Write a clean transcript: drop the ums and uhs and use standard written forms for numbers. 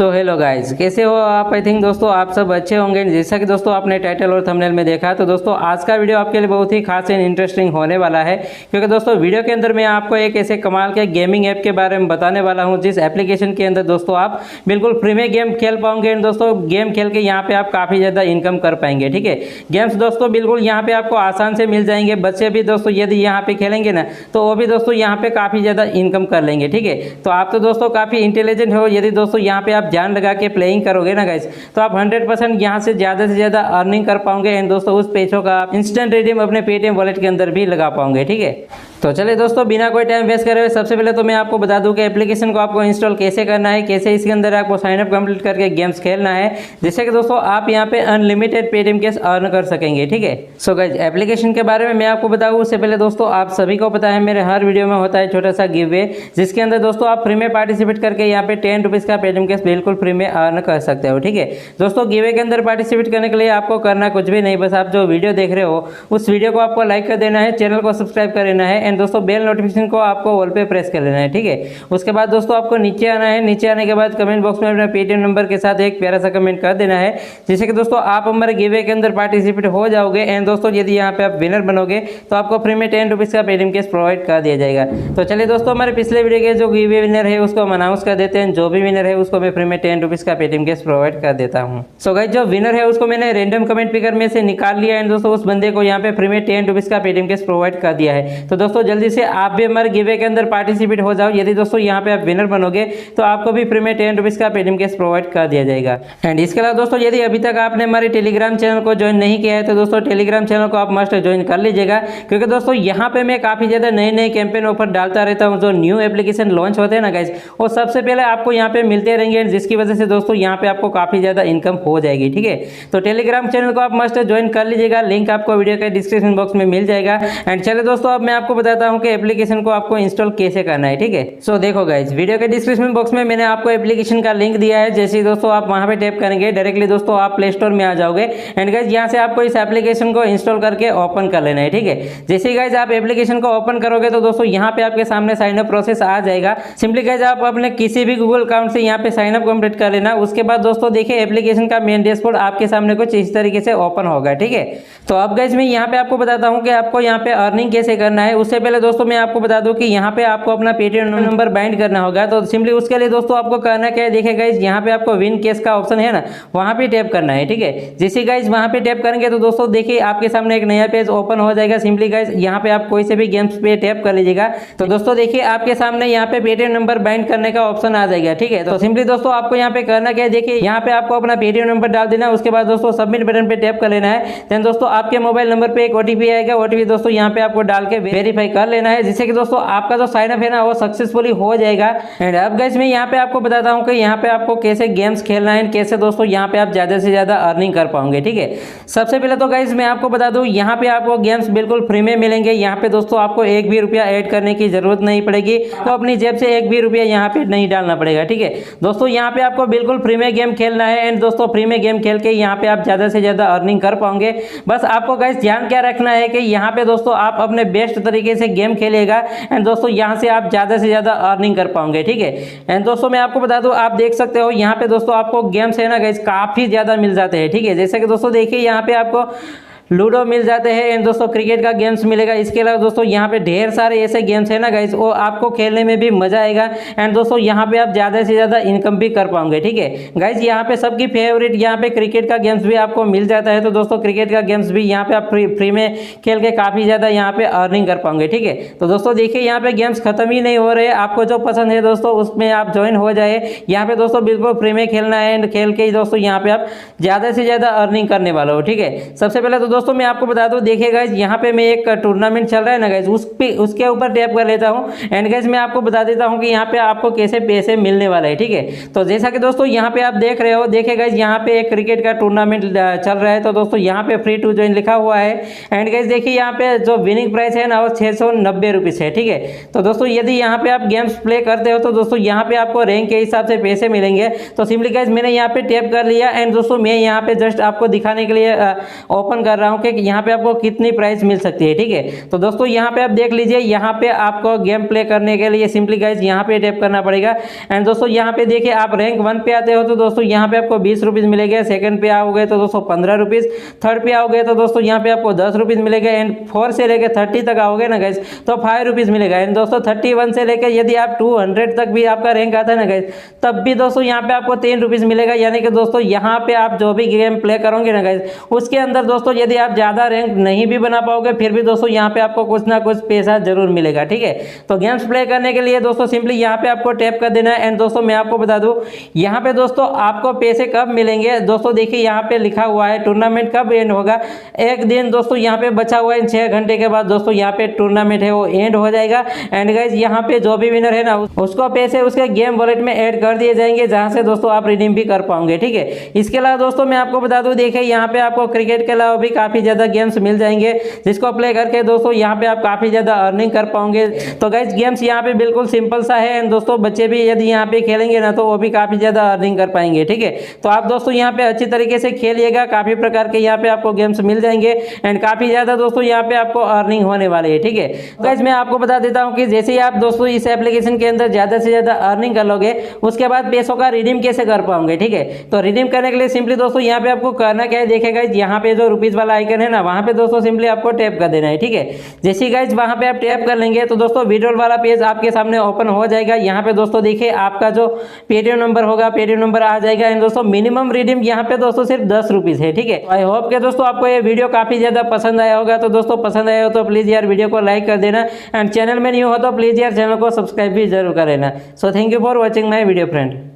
So hello guys, कैसे हो आप। आई थिंक दोस्तों आप सब अच्छे होंगे। जैसा कि दोस्तों आपने टाइटल और थंबनेल में देखा, तो दोस्तों आज का वीडियो आपके लिए बहुत ही खास एंड इंटरेस्टिंग होने वाला है, क्योंकि दोस्तों वीडियो के अंदर मैं आपको एक ऐसे कमाल के गेमिंग ऐप के बारे में बताने वाला हूं, जिस एप्लीकेशन के अंदर दोस्तों आप बिल्कुल फ्री में गेम खेल पाओगे। एंड दोस्तों गेम खेल के यहाँ पे आप काफ़ी ज़्यादा इनकम कर पाएंगे। ठीक है, गेम्स दोस्तों बिल्कुल यहाँ पे आपको आसान से मिल जाएंगे। बच्चे भी दोस्तों यदि यहाँ पे खेलेंगे ना, तो वो भी दोस्तों यहाँ पे काफ़ी ज़्यादा इनकम कर लेंगे। ठीक है, तो आप तो दोस्तों काफ़ी इंटेलिजेंट हो। यदि दोस्तों यहाँ पे आप ध्यान लगा के प्लेइंग करोगे ना गाइस, तो आप 100% यहाँ से ज़्यादा अर्निंग कर पाओगे। एंड दोस्तों उस पैसों का आप इंस्टेंट रिडीम अपने पेटीएम वॉलेट के अंदर भी लगा पाओगे। ठीक है, तो चलिए दोस्तों बिना कोई टाइम वेस्ट करे हुए सबसे पहले तो मैं आपको बता दूं कि एप्लीकेशन को आपको इंस्टॉल कैसे करना है, कैसे इसके अंदर आपको साइनअप कंप्लीट करके गेम्स खेलना है, जिससे कि दोस्तों आप यहाँ पे अनलिमिटेड पेटीएम कैश अर्न कर सकेंगे। ठीक है, सो गाइस एप्लीकेशन के बारे में मैं आपको बताऊँ उससे पहले दोस्तों आप सभी को पता है मेरे हर वीडियो में होता है छोटा सा गिव वे, जिसके अंदर दोस्तों आप फ्री में पार्टिसिपेट करके यहाँ पे 10 रुपीज़ का पेटीएम कैश बिल्कुल फ्री में अर्न कर सकते हो। ठीक है दोस्तों, गिव वे के अंदर पार्टिसिपेट करने के लिए आपको करना कुछ भी नहीं, बस आप जो वीडियो देख रहे हो उस वीडियो को आपको लाइक कर देना है, चैनल को सब्सक्राइब कर लेना है, एंड दोस्तों बेल नोटिफिकेशन को आपको ऑल पे प्रेस कर लेना है। ठीक है, उसके बाद दोस्तों आपको नीचे आना है। नीचे आने के बाद कमेंट बॉक्स में अपना पेटीएम नंबर के साथ एक प्यारा सा कमेंट कर देना है, जिससे कि दोस्तों आप हमारे गिव वे के अंदर पार्टिसिपेट हो जाओगे। एंड दोस्तों यदि यहाँ पे आप विनर बनोगे तो आपको फ्री में 10 रुपीज़ का पेटीएम कैश प्रोवाइड कर दिया जाएगा। तो चलिए दोस्तों हमारे पिछले वीडियो के जो गिव वे विनर है उसको हम अनाउंस कर देते हैं। जो भी विनर है उसको मैं फ्री में 10 रुपीज़ का पेटीएम कैश प्रोवाइड कर देता हूँ। सो गाइस जो विनर है उसको मैंने रैंडम कमेंट पिकर में से निकाल लिया है। दोस्तों उस बंदे को यहाँ पे फ्री में 10 रुपीज़ का पेटीएम कैश प्रोवाइड कर दिया है। तो दोस्तों जल्दी से आप भी हमारे गिव वे के अंदर पार्टिसिपेट हो जाओ। यदि दोस्तों यहाँ पे आप विनर बनोगे तो आपको भी फ्री में 10 रुपीज़ का पेटीएम कैश प्रोवाइड कर दिया जाएगा। एंड इसके अलावा दोस्तों यदि अभी तक आपने हमारे टेलीग्राम चैनल को ज्वाइन नहीं किया है, तो दोस्तों टेलीग्राम चैनल को आप मस्ट ज्वाइन कर लीजिएगा, क्योंकि दोस्तों यहाँ पे मैं काफ़ी ज़्यादा नए कैंपेन ऑफर डालता रहता हूँ। जो न्यू एप्लीकेशन लॉन्च होते हैं ना गाइस, वो सबसे पहले आपको यहाँ पे मिलते रहेंगे, जिसकी वजह से दोस्तों यहाँ पे आपको काफ़ी ज़्यादा इनकम हो जाएगी। ठीक है, तो टेलीग्राम चैनल को आप मस्ट ज्वाइन कर लीजिएगा, लिंक आपको वीडियो के डिस्क्रिप्शन बॉक्स में मिल जाएगा। एंड चलिए दोस्तों अब मैं आपको बताता हूँ कि एप्लीकेशन को आपको इंस्टॉल कैसे करना है। ठीक है, सो देखो गाइस वीडियो के डिस्क्रिप्शन बॉक्स में मैंने आपको एप्लीकेशन का लिंक दिया है। जैसे ही दोस्तों आप वहां पे टैप करेंगे डायरेक्टली दोस्तों आप प्ले स्टोर में आ जाओगे। एंड गाइस यहाँ से आपको इस एप्लीकेशन को इंस्टॉल करके ओपन कर लेना है। ठीक है, जैसे ही गाइस आप एप्लीकेशन को ओपन करोगे तो दोस्तों यहाँ पे आपके सामने साइन अप प्रोसेस आ जाएगा। सिंपली गाइस आप अपने किसी भी गूगल अकाउंट से यहाँ पे साइन अप कंप्लीट कर लेना। उसके बाद दोस्तों देखिए एप्लीकेशन का मेन डैशबोर्ड आपके सामने कुछ इस तरीके से ओपन होगा। ठीक है, तो अब गाइस मैं यहाँ पे आपको बताता हूँ कि आपको यहाँ पे अर्निंग कैसे करना है। उससे पहले दोस्तों मैं आपको बता दूं कि यहाँ पे आपको अपना पेटीएम नंबर बाइंड करना होगा। तो सिंपली उसके लिए दोस्तों आपको करना क्या है, देखिए गाइस यहाँ पे आपको विन कैश का ऑप्शन है ना, वहाँ पे टैप करना है। ठीक है, जैसे गाइस वहाँ पे टैप करेंगे तो दोस्तों देखिए आपके सामने एक नया पेज ओपन हो जाएगा। सिंपली गाइस यहाँ पे आप कोई से भी गेम्स पे टैप कर लीजिएगा, तो दोस्तों देखिए आपके सामने यहाँ पे पेटीएम नंबर बाइंड करने का ऑप्शन आ जाएगा। ठीक है, तो सिंपली दोस्तों आपको यहाँ पे करना क्या है, देखिए यहाँ पे आपको अपना पेटीएम नंबर डाल देना है। उसके बाद दोस्तों सबमिट बटन पे टैप कर लेना है। देन दोस्तों आपके मोबाइल नंबर पे एक ओटीपी आएगा। ओटीपी दोस्तों यहाँ पे आपको डाल के वेरीफाई कर लेना है, जिससे कि दोस्तों आपका जो साइन अप है ना वो सक्सेसफुली हो जाएगा। एंड अब गाइस मैं यहाँ पे आपको बताता हूँ कि यहाँ पे आपको कैसे गेम्स खेलना है, कैसे दोस्तों यहाँ पे आप ज़्यादा से ज़्यादा अर्निंग कर पाओगे। ठीक है, सबसे पहले तो गाइस मैं आपको बता दूँ यहाँ पे आपको गेम्स बिल्कुल फ्री में मिलेंगे। यहाँ पे दोस्तों आपको एक भी रुपया ऐड करने की जरूरत नहीं पड़ेगी, तो अपनी जेब से एक भी रुपया यहाँ पे नहीं डालना पड़ेगा। ठीक है दोस्तों, यहाँ पे आपको बिल्कुल फ्री में गेम खेलना है। एंड दोस्तों फ्री में गेम खेल के यहाँ पे आप ज़्यादा से ज़्यादा अर्निंग कर पाओगे। बस आपको गाइस ध्यान क्या रखना है कि यहाँ पे दोस्तों आप अपने बेस्ट तरीके से गेम खेलेगा। एंड दोस्तों यहाँ से आप ज़्यादा से ज़्यादा अर्निंग कर पाओगे। ठीक है, एंड दोस्तों मैं आपको बता दूं, आप देख सकते हो यहाँ पे दोस्तों आपको गेम्स है ना गाइस काफ़ी ज़्यादा मिल जाते हैं। ठीक है, जैसे कि दोस्तों देखिए यहाँ पे आपको लूडो मिल जाते हैं। एंड दोस्तों क्रिकेट का गेम्स मिलेगा। इसके अलावा दोस्तों यहाँ पे ढेर सारे ऐसे गेम्स है ना गाइस, वो आपको खेलने में भी मजा आएगा। एंड दोस्तों यहाँ पे आप ज़्यादा से ज़्यादा इनकम भी कर पाओगे। ठीक है गाइस, यहाँ पे सबकी फेवरेट यहाँ पे क्रिकेट का गेम्स भी आपको मिल जाता है। तो दोस्तों क्रिकेट का गेम्स भी यहाँ पे आप फ्री में खेल के काफ़ी ज़्यादा यहाँ पे अर्निंग कर पाओगे। ठीक है, तो दोस्तों देखिए यहाँ पे गेम्स खत्म ही नहीं हो रहे। आपको जो पसंद है दोस्तों उसमें आप ज्वाइन हो जाए। यहाँ पे दोस्तों बिल्कुल फ्री में खेलना है। एंड खेल के ही दोस्तों यहाँ पे आप ज़्यादा से ज़्यादा अर्निंग करने वाले हो। ठीक है, सबसे पहले तो दोस्तों मैं आपको बता दूं, देखिए गाइस यहाँ पे मैं एक टूर्नामेंट चल रहा है ना गाइस, उसके ऊपर टैप कर लेता हूँ। एंड गाइस मैं आपको बता देता हूँ कि यहाँ पे आपको कैसे पैसे मिलने वाले हैं। ठीक है, तो जैसा कि दोस्तों यहाँ पे आप देख रहे हो, देखिए गाइस यहाँ पे एक क्रिकेट का टूर्नामेंट चल रहा है। तो दोस्तों यहाँ पे फ्री टू ज्वाइन लिखा हुआ है। एंड गाइस देखिए यहाँ पे जो विनिंग प्राइस है ना वो 690 रुपीज़ है। ठीक है, तो दोस्तों यदि यहाँ पे आप गेम्स प्ले करते हो तो दोस्तों यहाँ पे आपको रैंक के हिसाब से पैसे मिलेंगे। तो सिंपली गाइस मैंने यहाँ पे टैप कर लिया। एंड दोस्तों मैं यहाँ पे जस्ट आपको दिखाने के लिए ओपन कर रहा हूँ कि यहाँ पे आपको कितनी प्राइस मिल सकती है। ठीक है, तो दोस्तों यहाँ पे आप देख लीजिए, यहाँ पे आपको गेम प्ले करने के लिए सिंपली गाइज यहाँ पे टैप करना पड़ेगा। एंड दोस्तों यहाँ पे देखिए, आप रैंक 1 पे आते हो तो दोस्तों यहाँ पे आपको 20 रुपीज़ मिलेंगे, सेकंड पे आओगे तो दोस्तों 15 रुपीज़, थर्ड पे आओगे तो दोस्तों यहाँ पे आपको 10 रुपीज़ मिलेगा, एंड 4 से लेकर 30 तक आओगे ना गाइज तो 5 रुपीज़ मिलेगा। एंड दोस्तों 31 से लेकर यदि आप 200 तक भी आपका रैंक आता है ना गाइज, तब भी दोस्तों यहाँ पे आपको 3 रुपीज़ मिलेगा। यानी कि दोस्तों यहाँ पे आप जो भी गेम प्ले करोगे ना गाइज, उसके अंदर दोस्तों यदि आप ज़्यादा रैंक नहीं भी बना पाओगे, फिर भी दोस्तों यहाँ पे आपको कुछ ना कुछ पैसा जरूर मिलेगा। ठीक है, तो गेम्स प्ले करने के लिए दोस्तों सिंपली यहाँ पे आपको टैप कर देना है। एंड दोस्तों मैं आपको बता दूं, यहाँ पे दोस्तों आपको पैसे कब मिलेंगे, दोस्तों देखिए यहाँ पे लिखा हुआ है टूर्नामेंट कब एंड होगा। एक दिन दोस्तों यहाँ पे बचा हुआ है, 6 घंटे के बाद दोस्तों यहाँ पे टूर्नामेंट है वो एंड हो जाएगा। एंड गाइज यहाँ पे जो भी विनर है ना, उसको पैसे उसके गेम वॉलेट में ऐड कर दिए जाएंगे, जहाँ से दोस्तों आप रिडीम भी कर पाओगे। ठीक है, इसके अलावा दोस्तों मैं आपको बता दूं, देखिए यहाँ पे आपको क्रिकेट के अलावा भी काफी ज्यादा गेम्स मिल जाएंगे, जिसको प्ले करके दोस्तों यहाँ पे आप काफी ज्यादा अर्निंग कर पाओगे। तो गाइज गेम्स यहाँ पे बिल्कुल सिंपल सा है, एंड दोस्तों बच्चे भी यदि यहाँ पे खेलेंगे ना तो वो भी काफी ज्यादा अर्निंग कर पाएंगे। ठीक है, तो आप दोस्तों यहाँ पे अच्छी तरीके से खेलिएगा, काफी प्रकार के यहाँ पे आपको गेम्स मिल जाएंगे, एंड काफी ज्यादा दोस्तों यहाँ पे आपको अर्निंग होने वाली है। ठीक है, गाइज मैं आपको बता देता हूँ कि जैसे ही आप दोस्तों इस एप्लीकेशन के अंदर ज्यादा से ज्यादा अर्निंग कर लोगे, उसके बाद पैसों का रिडीम कैसे कर पाओगे। ठीक है, तो रिडीम करने के लिए सिंपली दोस्तों यहाँ पे आपको करना क्या है, देखिए गाइज यहाँ पे जो रुपीज वाला आइकन है ना, वहाँ पे दोस्तों सिंपली आपको टैप कर देना है। ठीक है, जैसे गाइज वहाँ पे आप टैप कर लेंगे तो दोस्तों विड्रॉल वाला पेज आपके सामने ओपन हो जाएगा। यहाँ पे दोस्तों देखिए आपका जो पेटीएम नंबर होगा, पेटीएम नंबर आ जाएगा। एंड दोस्तों मिनिमम रिडीम यहाँ पे दोस्तों सिर्फ 10 रुपीज़ है। ठीक है, आई होप के दोस्तों आपको ये वीडियो काफी ज्यादा पसंद आया होगा। तो दोस्तों पसंद आया हो तो प्लीज यार वीडियो को लाइक कर देना, एंड चैनल में न्यू हो तो प्लीज यार चैनल को सब्सक्राइब भी जरूर कर लेना। So thank you for watching my video friend.